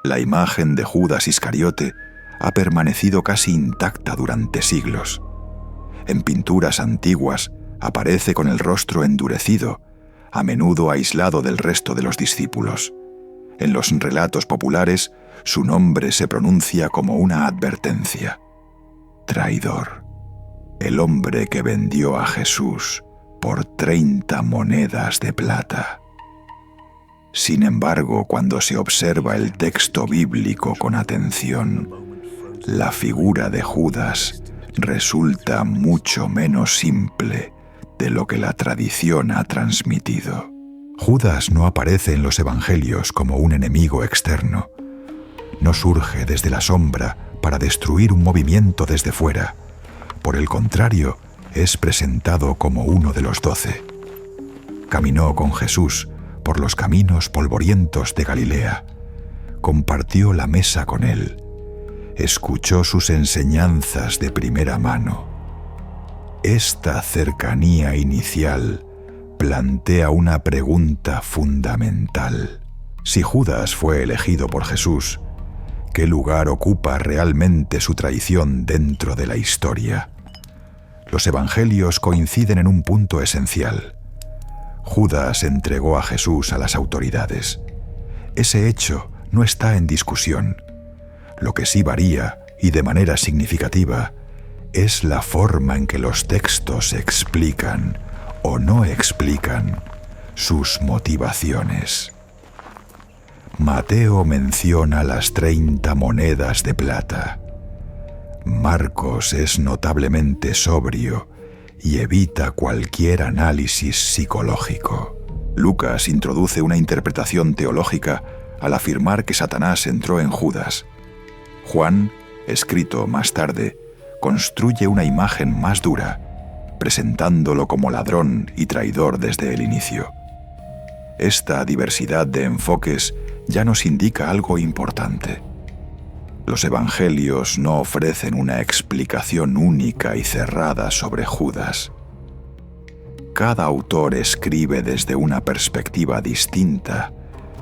La imagen de Judas Iscariote ha permanecido casi intacta durante siglos. En pinturas antiguas aparece con el rostro endurecido, a menudo aislado del resto de los discípulos. En los relatos populares, su nombre se pronuncia como una advertencia. Traidor. El hombre que vendió a Jesús por 30 monedas de plata. Sin embargo, cuando se observa el texto bíblico con atención, la figura de Judas resulta mucho menos simple de lo que la tradición ha transmitido. Judas no aparece en los evangelios como un enemigo externo. No surge desde la sombra para destruir un movimiento desde fuera. Por el contrario, es presentado como uno de los 12. Caminó con Jesús por los caminos polvorientos de Galilea. Compartió la mesa con él. Escuchó sus enseñanzas de primera mano. Esta cercanía inicial plantea una pregunta fundamental. Si Judas fue elegido por Jesús, ¿qué lugar ocupa realmente su traición dentro de la historia? Los evangelios coinciden en un punto esencial. Judas entregó a Jesús a las autoridades. Ese hecho no está en discusión. Lo que sí varía, y de manera significativa, es la forma en que los textos explican o no explican sus motivaciones. Mateo menciona las 30 monedas de plata. Marcos es notablemente sobrio y evita cualquier análisis psicológico. Lucas introduce una interpretación teológica al afirmar que Satanás entró en Judas. Juan, escrito más tarde, construye una imagen más dura, presentándolo como ladrón y traidor desde el inicio. Esta diversidad de enfoques ya nos indica algo importante. Los evangelios no ofrecen una explicación única y cerrada sobre Judas. Cada autor escribe desde una perspectiva distinta,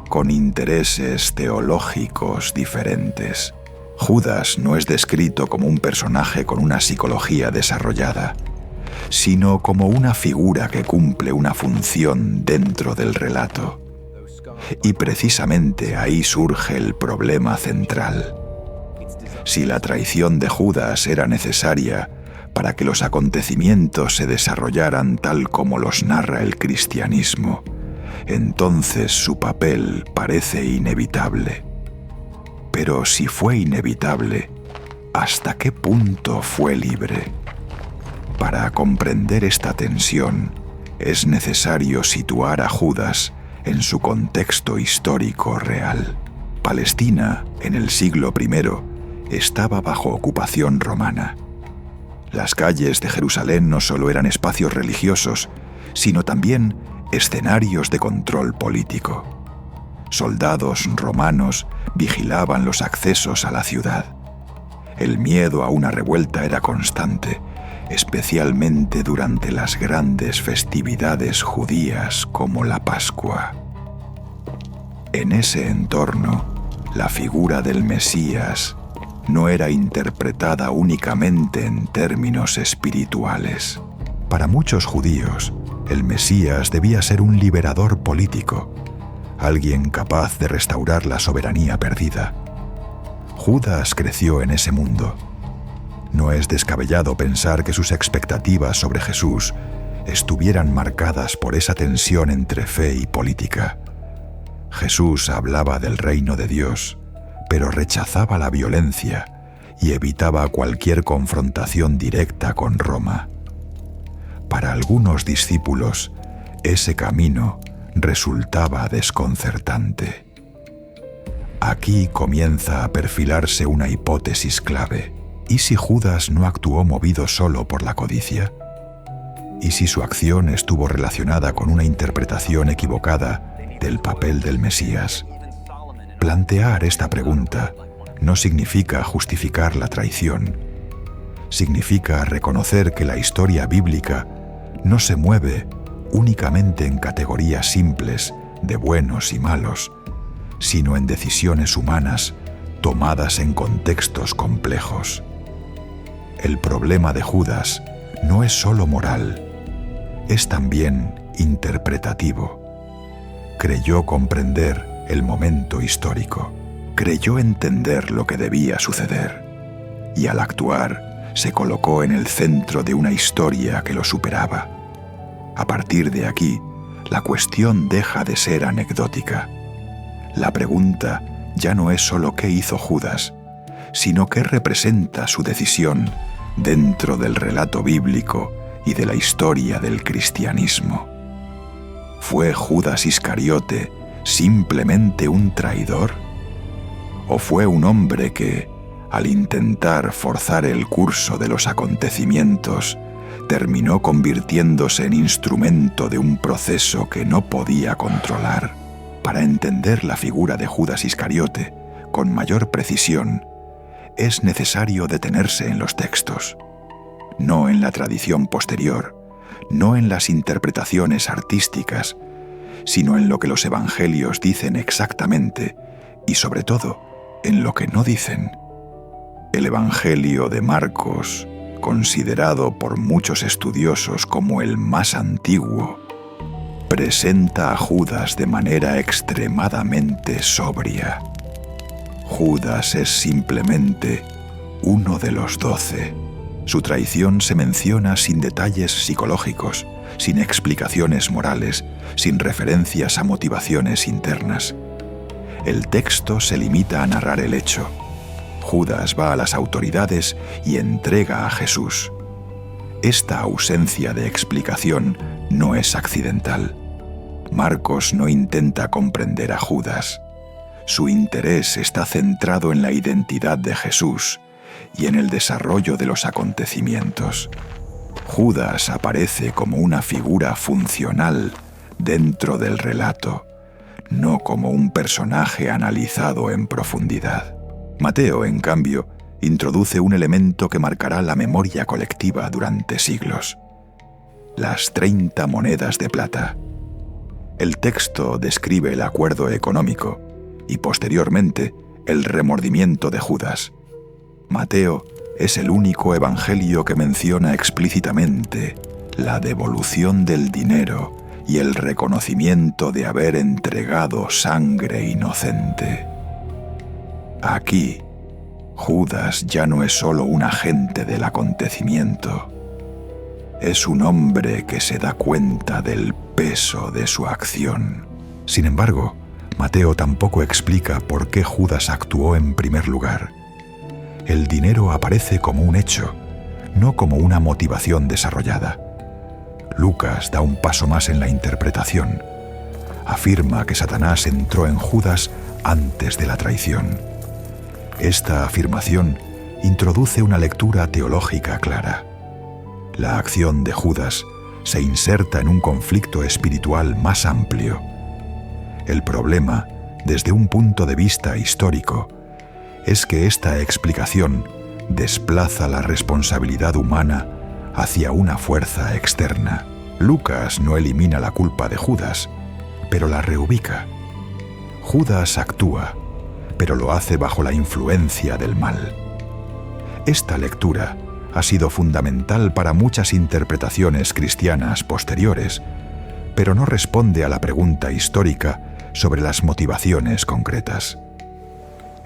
con intereses teológicos diferentes. Judas no es descrito como un personaje con una psicología desarrollada, sino como una figura que cumple una función dentro del relato. Y precisamente ahí surge el problema central. Si la traición de Judas era necesaria para que los acontecimientos se desarrollaran tal como los narra el cristianismo, entonces su papel parece inevitable. Pero si fue inevitable, ¿hasta qué punto fue libre? Para comprender esta tensión, es necesario situar a Judas en su contexto histórico real. Palestina, en el siglo I, estaba bajo ocupación romana. Las calles de Jerusalén no solo eran espacios religiosos, sino también escenarios de control político. Soldados romanos vigilaban los accesos a la ciudad. El miedo a una revuelta era constante, especialmente durante las grandes festividades judías como la Pascua. En ese entorno, la figura del Mesías no era interpretada únicamente en términos espirituales. Para muchos judíos, el Mesías debía ser un liberador político, alguien capaz de restaurar la soberanía perdida. Judas creció en ese mundo. No es descabellado pensar que sus expectativas sobre Jesús estuvieran marcadas por esa tensión entre fe y política. Jesús hablaba del reino de Dios, pero rechazaba la violencia y evitaba cualquier confrontación directa con Roma. Para algunos discípulos, ese camino resultaba desconcertante. Aquí comienza a perfilarse una hipótesis clave. ¿Y si Judas no actuó movido solo por la codicia? ¿Y si su acción estuvo relacionada con una interpretación equivocada del papel del Mesías? Plantear esta pregunta no significa justificar la traición. Significa reconocer que la historia bíblica no se mueve únicamente en categorías simples de buenos y malos, sino en decisiones humanas tomadas en contextos complejos. El problema de Judas no es solo moral, es también interpretativo. Creyó comprender el momento histórico, creyó entender lo que debía suceder, y al actuar se colocó en el centro de una historia que lo superaba. A partir de aquí, la cuestión deja de ser anecdótica. La pregunta ya no es solo qué hizo Judas, sino qué representa su decisión dentro del relato bíblico y de la historia del cristianismo. ¿Fue Judas Iscariote simplemente un traidor? ¿O fue un hombre que, al intentar forzar el curso de los acontecimientos, terminó convirtiéndose en instrumento de un proceso que no podía controlar? Para entender la figura de Judas Iscariote con mayor precisión, es necesario detenerse en los textos, no en la tradición posterior, no en las interpretaciones artísticas, sino en lo que los evangelios dicen exactamente y, sobre todo, en lo que no dicen. El Evangelio de Marcos, considerado por muchos estudiosos como el más antiguo, presenta a Judas de manera extremadamente sobria. Judas es simplemente uno de los 12. Su traición se menciona sin detalles psicológicos, sin explicaciones morales, sin referencias a motivaciones internas. El texto se limita a narrar el hecho. Judas va a las autoridades y entrega a Jesús. Esta ausencia de explicación no es accidental. Marcos no intenta comprender a Judas. Su interés está centrado en la identidad de Jesús y en el desarrollo de los acontecimientos. Judas aparece como una figura funcional dentro del relato, no como un personaje analizado en profundidad. Mateo, en cambio, introduce un elemento que marcará la memoria colectiva durante siglos: las 30 monedas de plata. El texto describe el acuerdo económico y, posteriormente, el remordimiento de Judas. Mateo es el único evangelio que menciona explícitamente la devolución del dinero y el reconocimiento de haber entregado sangre inocente. Aquí, Judas ya no es solo un agente del acontecimiento. Es un hombre que se da cuenta del peso de su acción. Sin embargo, Mateo tampoco explica por qué Judas actuó en primer lugar. El dinero aparece como un hecho, no como una motivación desarrollada. Lucas da un paso más en la interpretación. Afirma que Satanás entró en Judas antes de la traición. Esta afirmación introduce una lectura teológica clara. La acción de Judas se inserta en un conflicto espiritual más amplio. El problema, desde un punto de vista histórico, es que esta explicación desplaza la responsabilidad humana hacia una fuerza externa. Lucas no elimina la culpa de Judas, pero la reubica. Judas actúa, pero lo hace bajo la influencia del mal. Esta lectura ha sido fundamental para muchas interpretaciones cristianas posteriores, pero no responde a la pregunta histórica sobre las motivaciones concretas.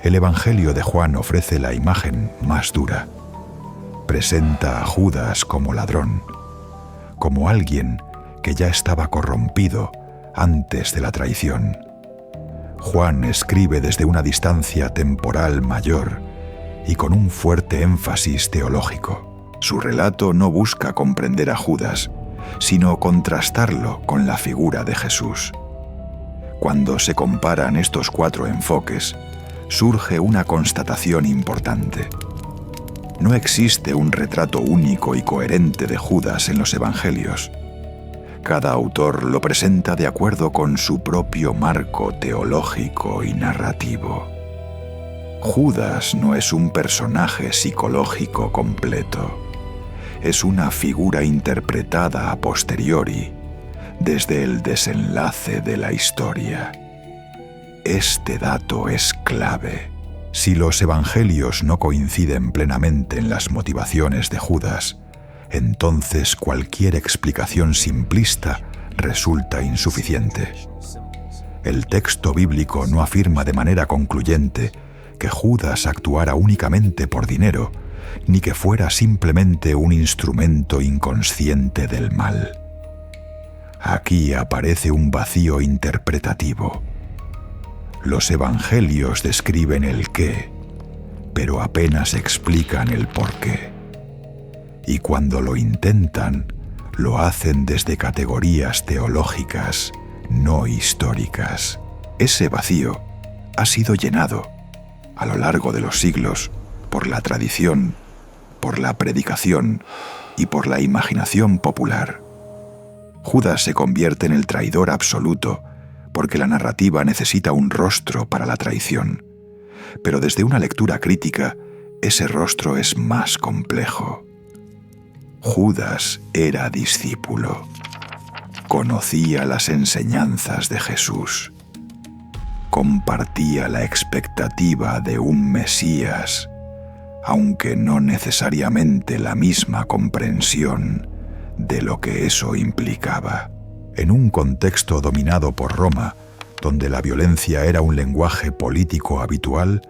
El Evangelio de Juan ofrece la imagen más dura. Presenta a Judas como ladrón, como alguien que ya estaba corrompido antes de la traición. Juan escribe desde una distancia temporal mayor y con un fuerte énfasis teológico. Su relato no busca comprender a Judas, sino contrastarlo con la figura de Jesús. Cuando se comparan estos 4 enfoques, surge una constatación importante. No existe un retrato único y coherente de Judas en los evangelios. Cada autor lo presenta de acuerdo con su propio marco teológico y narrativo. Judas no es un personaje psicológico completo. Es una figura interpretada a posteriori, desde el desenlace de la historia. Este dato es clave. Si los evangelios no coinciden plenamente en las motivaciones de Judas, entonces cualquier explicación simplista resulta insuficiente. El texto bíblico no afirma de manera concluyente que Judas actuara únicamente por dinero, ni que fuera simplemente un instrumento inconsciente del mal. Aquí aparece un vacío interpretativo. Los evangelios describen el qué, pero apenas explican el por qué. Y cuando lo intentan, lo hacen desde categorías teológicas, no históricas. Ese vacío ha sido llenado, a lo largo de los siglos, por la tradición, por la predicación y por la imaginación popular. Judas se convierte en el traidor absoluto porque la narrativa necesita un rostro para la traición. Pero desde una lectura crítica, ese rostro es más complejo. Judas era discípulo. Conocía las enseñanzas de Jesús. Compartía la expectativa de un Mesías, aunque no necesariamente la misma comprensión de lo que eso implicaba. En un contexto dominado por Roma, donde la violencia era un lenguaje político habitual,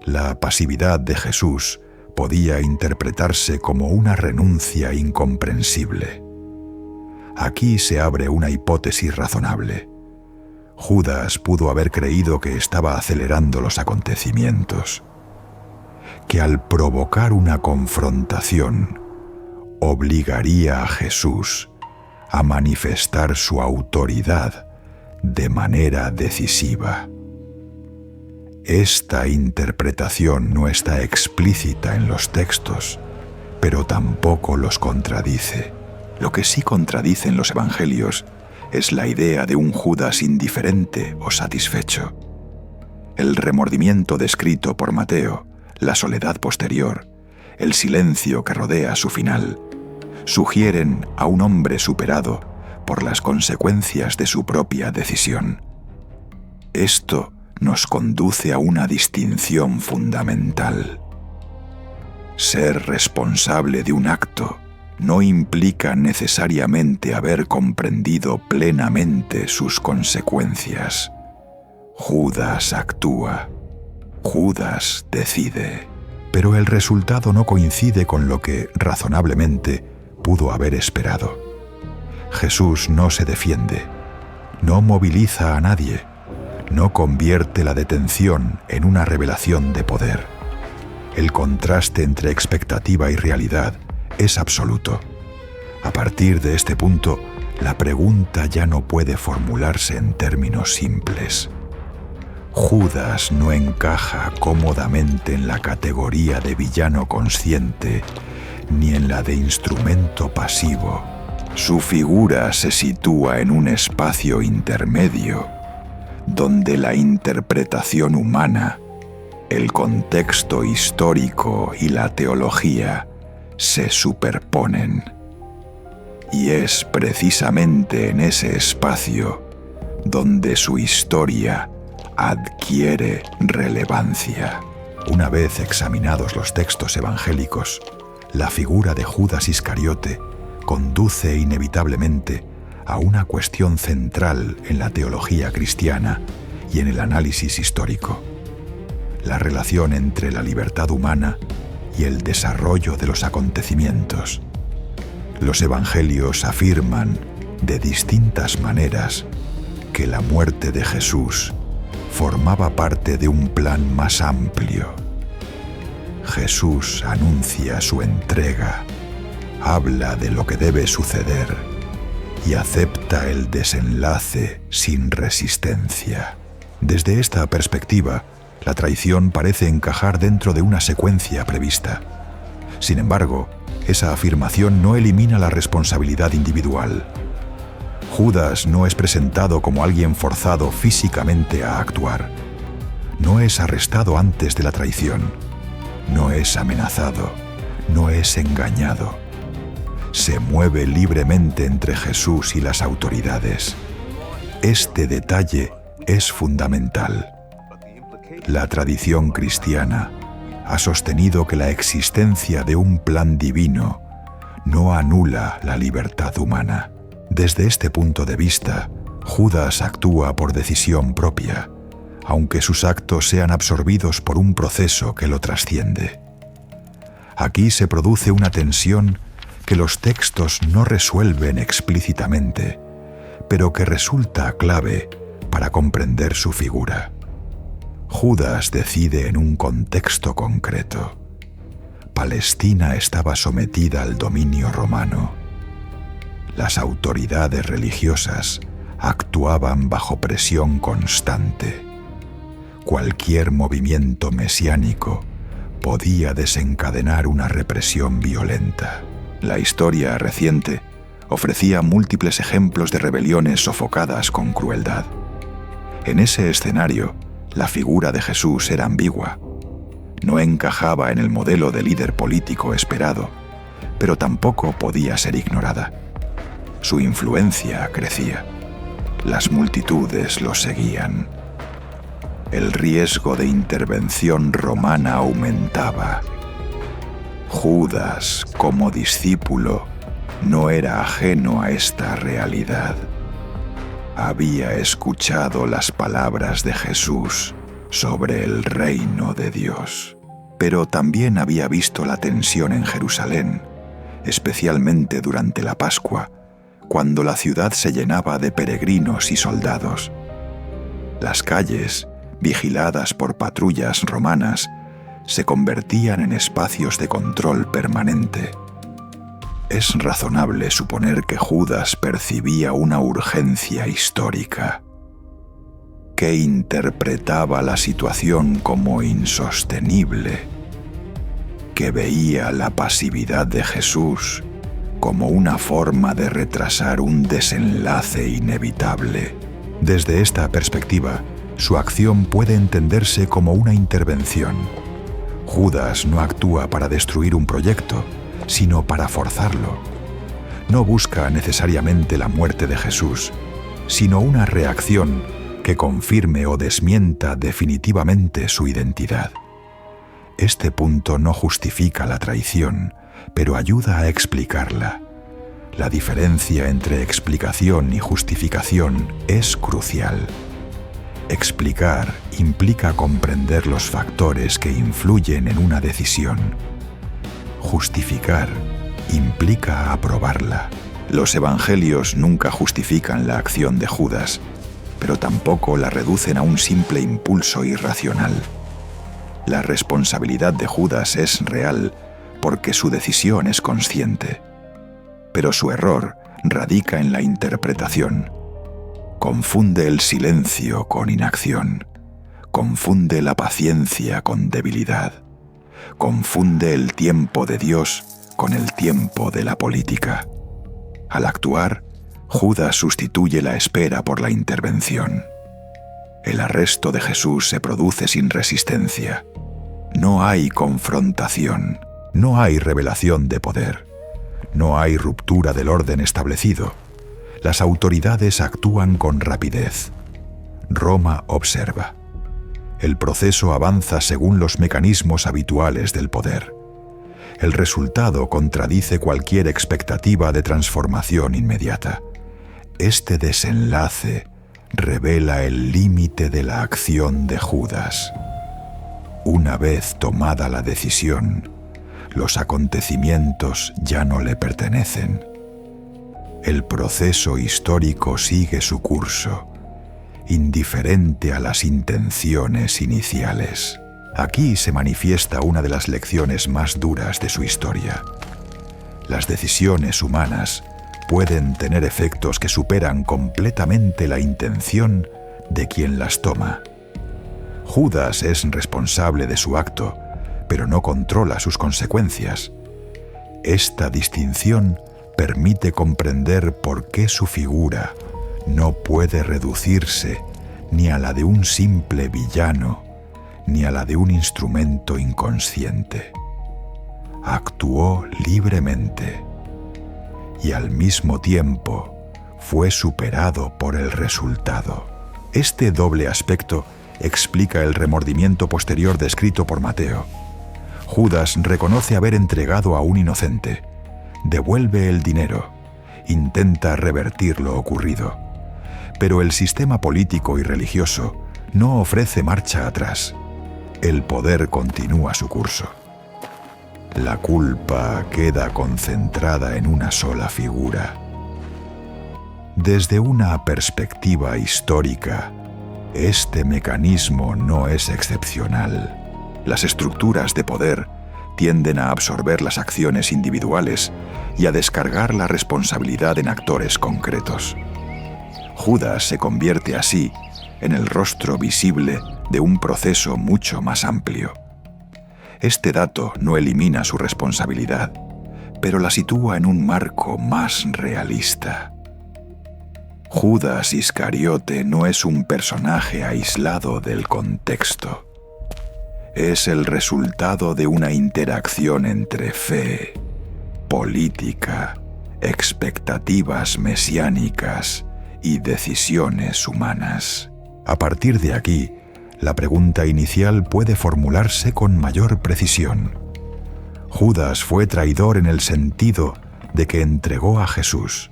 la pasividad de Jesús podía interpretarse como una renuncia incomprensible. Aquí se abre una hipótesis razonable. Judas pudo haber creído que estaba acelerando los acontecimientos, que al provocar una confrontación obligaría a Jesús a manifestar su autoridad de manera decisiva. Esta interpretación no está explícita en los textos, pero tampoco los contradice. Lo que sí contradicen los evangelios es la idea de un Judas indiferente o satisfecho. El remordimiento descrito por Mateo, la soledad posterior, el silencio que rodea su final, sugieren a un hombre superado por las consecuencias de su propia decisión. Esto nos conduce a una distinción fundamental. Ser responsable de un acto no implica necesariamente haber comprendido plenamente sus consecuencias. Judas actúa, Judas decide, pero el resultado no coincide con lo que, razonablemente, pudo haber esperado. Jesús no se defiende, no moviliza a nadie, no convierte la detención en una revelación de poder. El contraste entre expectativa y realidad es absoluto. A partir de este punto, la pregunta ya no puede formularse en términos simples. Judas no encaja cómodamente en la categoría de villano consciente ni en la de instrumento pasivo. Su figura se sitúa en un espacio intermedio, donde la interpretación humana, el contexto histórico y la teología se superponen. Y es precisamente en ese espacio donde su historia adquiere relevancia. Una vez examinados los textos evangélicos, la figura de Judas Iscariote conduce inevitablemente a una cuestión central en la teología cristiana y en el análisis histórico: la relación entre la libertad humana y el desarrollo de los acontecimientos. Los evangelios afirman de distintas maneras que la muerte de Jesús formaba parte de un plan más amplio. Jesús anuncia su entrega, habla de lo que debe suceder y acepta el desenlace sin resistencia. Desde esta perspectiva, la traición parece encajar dentro de una secuencia prevista. Sin embargo, esa afirmación no elimina la responsabilidad individual. Judas no es presentado como alguien forzado físicamente a actuar. No es arrestado antes de la traición. No es amenazado. No es engañado. Se mueve libremente entre Jesús y las autoridades. Este detalle es fundamental. La tradición cristiana ha sostenido que la existencia de un plan divino no anula la libertad humana. Desde este punto de vista, Judas actúa por decisión propia, aunque sus actos sean absorbidos por un proceso que lo trasciende. Aquí se produce una tensión que los textos no resuelven explícitamente, pero que resulta clave para comprender su figura. Judas decide en un contexto concreto. Palestina estaba sometida al dominio romano. Las autoridades religiosas actuaban bajo presión constante. Cualquier movimiento mesiánico podía desencadenar una represión violenta. La historia reciente ofrecía múltiples ejemplos de rebeliones sofocadas con crueldad. En ese escenario, la figura de Jesús era ambigua. No encajaba en el modelo de líder político esperado, pero tampoco podía ser ignorada. Su influencia crecía. Las multitudes lo seguían. El riesgo de intervención romana aumentaba. Judas, como discípulo, no era ajeno a esta realidad. Había escuchado las palabras de Jesús sobre el reino de Dios, pero también había visto la tensión en Jerusalén, especialmente durante la Pascua, cuando la ciudad se llenaba de peregrinos y soldados. Las calles, vigiladas por patrullas romanas, se convertían en espacios de control permanente. Es razonable suponer que Judas percibía una urgencia histórica, que interpretaba la situación como insostenible, que veía la pasividad de Jesús como una forma de retrasar un desenlace inevitable. Desde esta perspectiva, su acción puede entenderse como una intervención. Judas no actúa para destruir un proyecto, sino para forzarlo. No busca necesariamente la muerte de Jesús, sino una reacción que confirme o desmienta definitivamente su identidad. Este punto no justifica la traición, pero ayuda a explicarla. La diferencia entre explicación y justificación es crucial. Explicar implica comprender los factores que influyen en una decisión. Justificar implica aprobarla. Los evangelios nunca justifican la acción de Judas, pero tampoco la reducen a un simple impulso irracional. La responsabilidad de Judas es real porque su decisión es consciente, pero su error radica en la interpretación. Confunde el silencio con inacción, confunde la paciencia con debilidad, confunde el tiempo de Dios con el tiempo de la política. Al actuar, Judas sustituye la espera por la intervención. El arresto de Jesús se produce sin resistencia. No hay confrontación, no hay revelación de poder, no hay ruptura del orden establecido. Las autoridades actúan con rapidez. Roma observa. El proceso avanza según los mecanismos habituales del poder. El resultado contradice cualquier expectativa de transformación inmediata. Este desenlace revela el límite de la acción de Judas. Una vez tomada la decisión, los acontecimientos ya no le pertenecen. El proceso histórico sigue su curso, indiferente a las intenciones iniciales. Aquí se manifiesta una de las lecciones más duras de su historia. Las decisiones humanas pueden tener efectos que superan completamente la intención de quien las toma. Judas es responsable de su acto, pero no controla sus consecuencias. Esta distinción permite comprender por qué su figura no puede reducirse ni a la de un simple villano, ni a la de un instrumento inconsciente. Actuó libremente y al mismo tiempo fue superado por el resultado. Este doble aspecto explica el remordimiento posterior descrito por Mateo. Judas reconoce haber entregado a un inocente, devuelve el dinero, intenta revertir lo ocurrido. Pero el sistema político y religioso no ofrece marcha atrás. El poder continúa su curso. La culpa queda concentrada en una sola figura. Desde una perspectiva histórica, este mecanismo no es excepcional. Las estructuras de poder tienden a absorber las acciones individuales y a descargar la responsabilidad en actores concretos. Judas se convierte así en el rostro visible de un proceso mucho más amplio. Este dato no elimina su responsabilidad, pero la sitúa en un marco más realista. Judas Iscariote no es un personaje aislado del contexto. Es el resultado de una interacción entre fe, política, expectativas mesiánicas y decisiones humanas. A partir de aquí, la pregunta inicial puede formularse con mayor precisión. Judas fue traidor en el sentido de que entregó a Jesús,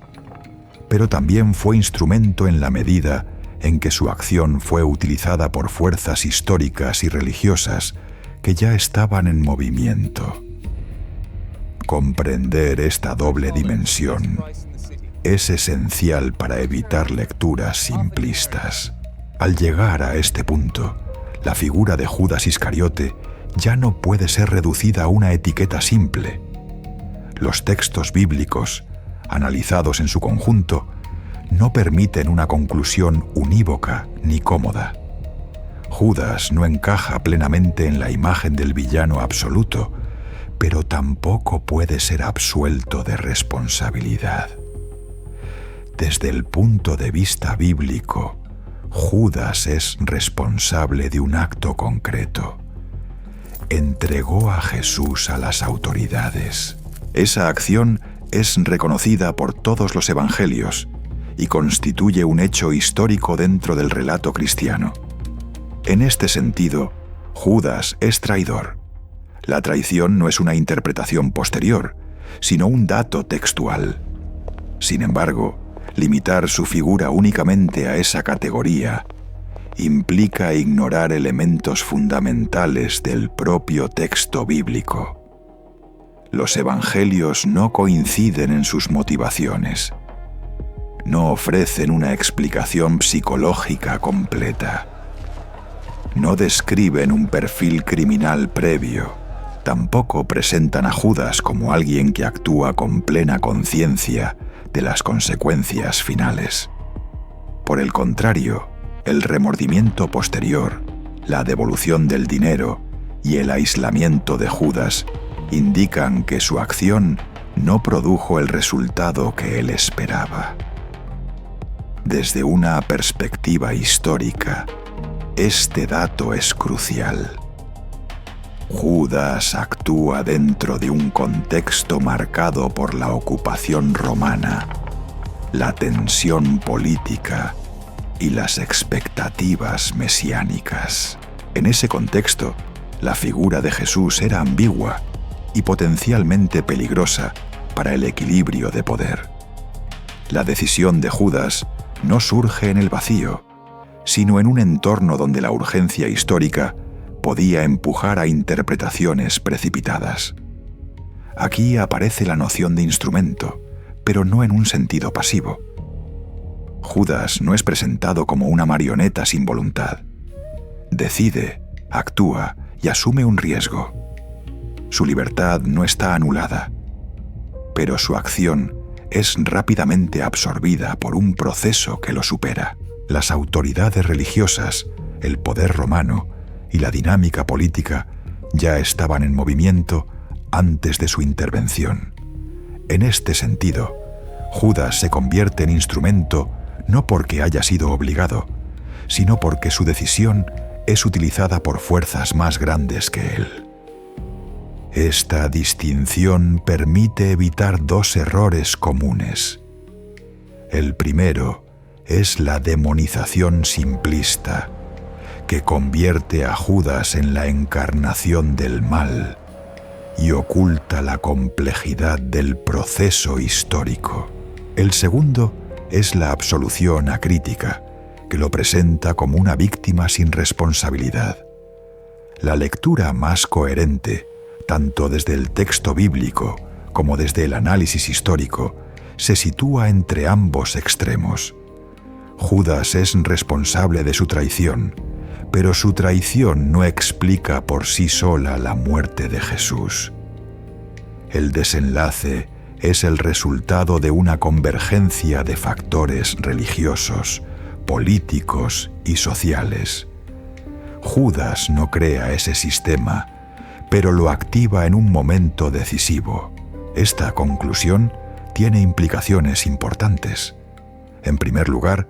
pero también fue instrumento en la medida en que su acción fue utilizada por fuerzas históricas y religiosas que ya estaban en movimiento. Comprender esta doble dimensión es esencial para evitar lecturas simplistas. Al llegar a este punto, la figura de Judas Iscariote ya no puede ser reducida a una etiqueta simple. Los textos bíblicos, analizados en su conjunto, no permiten una conclusión unívoca ni cómoda. Judas no encaja plenamente en la imagen del villano absoluto, pero tampoco puede ser absuelto de responsabilidad. Desde el punto de vista bíblico, Judas es responsable de un acto concreto. Entregó a Jesús a las autoridades. Esa acción es reconocida por todos los evangelios y constituye un hecho histórico dentro del relato cristiano. En este sentido, Judas es traidor. La traición no es una interpretación posterior, sino un dato textual. Sin embargo, limitar su figura únicamente a esa categoría implica ignorar elementos fundamentales del propio texto bíblico. Los evangelios no coinciden en sus motivaciones. No ofrecen una explicación psicológica completa. No describen un perfil criminal previo. Tampoco presentan a Judas como alguien que actúa con plena conciencia de las consecuencias finales. Por el contrario, el remordimiento posterior, la devolución del dinero y el aislamiento de Judas indican que su acción no produjo el resultado que él esperaba. Desde una perspectiva histórica, este dato es crucial. Judas actúa dentro de un contexto marcado por la ocupación romana, la tensión política y las expectativas mesiánicas. En ese contexto, la figura de Jesús era ambigua y potencialmente peligrosa para el equilibrio de poder. La decisión de Judas no surge en el vacío, sino en un entorno donde la urgencia histórica podía empujar a interpretaciones precipitadas. Aquí aparece la noción de instrumento, pero no en un sentido pasivo. Judas no es presentado como una marioneta sin voluntad. Decide, actúa y asume un riesgo. Su libertad no está anulada, pero su acción es rápidamente absorbida por un proceso que lo supera. Las autoridades religiosas, el poder romano y la dinámica política ya estaban en movimiento antes de su intervención. En este sentido, Judas se convierte en instrumento no porque haya sido obligado, sino porque su decisión es utilizada por fuerzas más grandes que él. Esta distinción permite evitar dos errores comunes. El primero es la demonización simplista, que convierte a Judas en la encarnación del mal y oculta la complejidad del proceso histórico. El segundo es la absolución acrítica, que lo presenta como una víctima sin responsabilidad. La lectura más coherente, tanto desde el texto bíblico como desde el análisis histórico, se sitúa entre ambos extremos. Judas es responsable de su traición, pero su traición no explica por sí sola la muerte de Jesús. El desenlace es el resultado de una convergencia de factores religiosos, políticos y sociales. Judas no crea ese sistema, pero lo activa en un momento decisivo. Esta conclusión tiene implicaciones importantes. En primer lugar,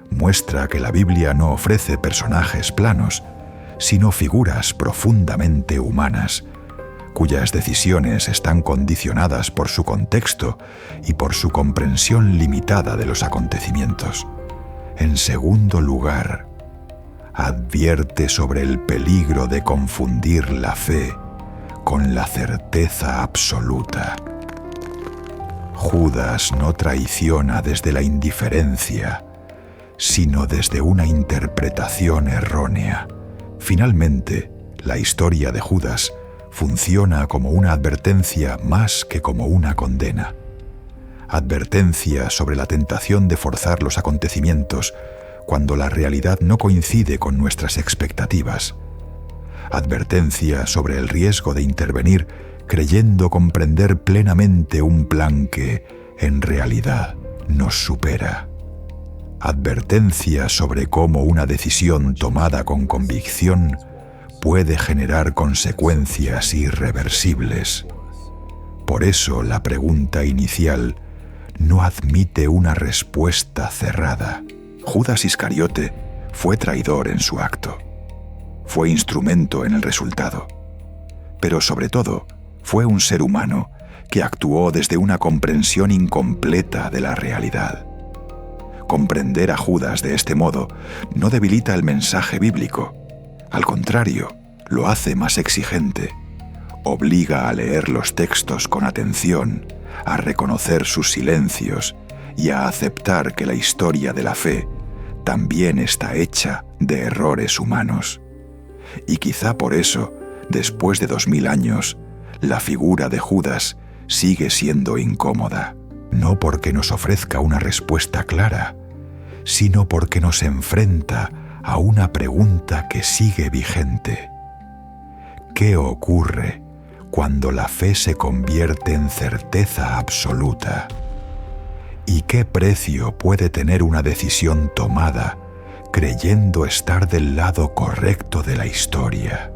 muestra que la Biblia no ofrece personajes planos, sino figuras profundamente humanas, cuyas decisiones están condicionadas por su contexto y por su comprensión limitada de los acontecimientos. En segundo lugar, advierte sobre el peligro de confundir la fe con la certeza absoluta. Judas no traiciona desde la indiferencia, sino desde una interpretación errónea. Finalmente, la historia de Judas funciona como una advertencia más que como una condena. Advertencia sobre la tentación de forzar los acontecimientos cuando la realidad no coincide con nuestras expectativas. Advertencia sobre el riesgo de intervenir creyendo comprender plenamente un plan que, en realidad, nos supera. Advertencia sobre cómo una decisión tomada con convicción puede generar consecuencias irreversibles. Por eso la pregunta inicial no admite una respuesta cerrada. Judas Iscariote fue traidor en su acto. Fue instrumento en el resultado. Pero sobre todo, fue un ser humano que actuó desde una comprensión incompleta de la realidad. Comprender a Judas de este modo no debilita el mensaje bíblico. Al contrario, lo hace más exigente. Obliga a leer los textos con atención, a reconocer sus silencios y a aceptar que la historia de la fe también está hecha de errores humanos. Y quizá por eso, después de 2000 años, la figura de Judas sigue siendo incómoda, no porque nos ofrezca una respuesta clara, sino porque nos enfrenta a una pregunta que sigue vigente. ¿Qué ocurre cuando la fe se convierte en certeza absoluta? ¿Y qué precio puede tener una decisión tomada creyendo estar del lado correcto de la historia?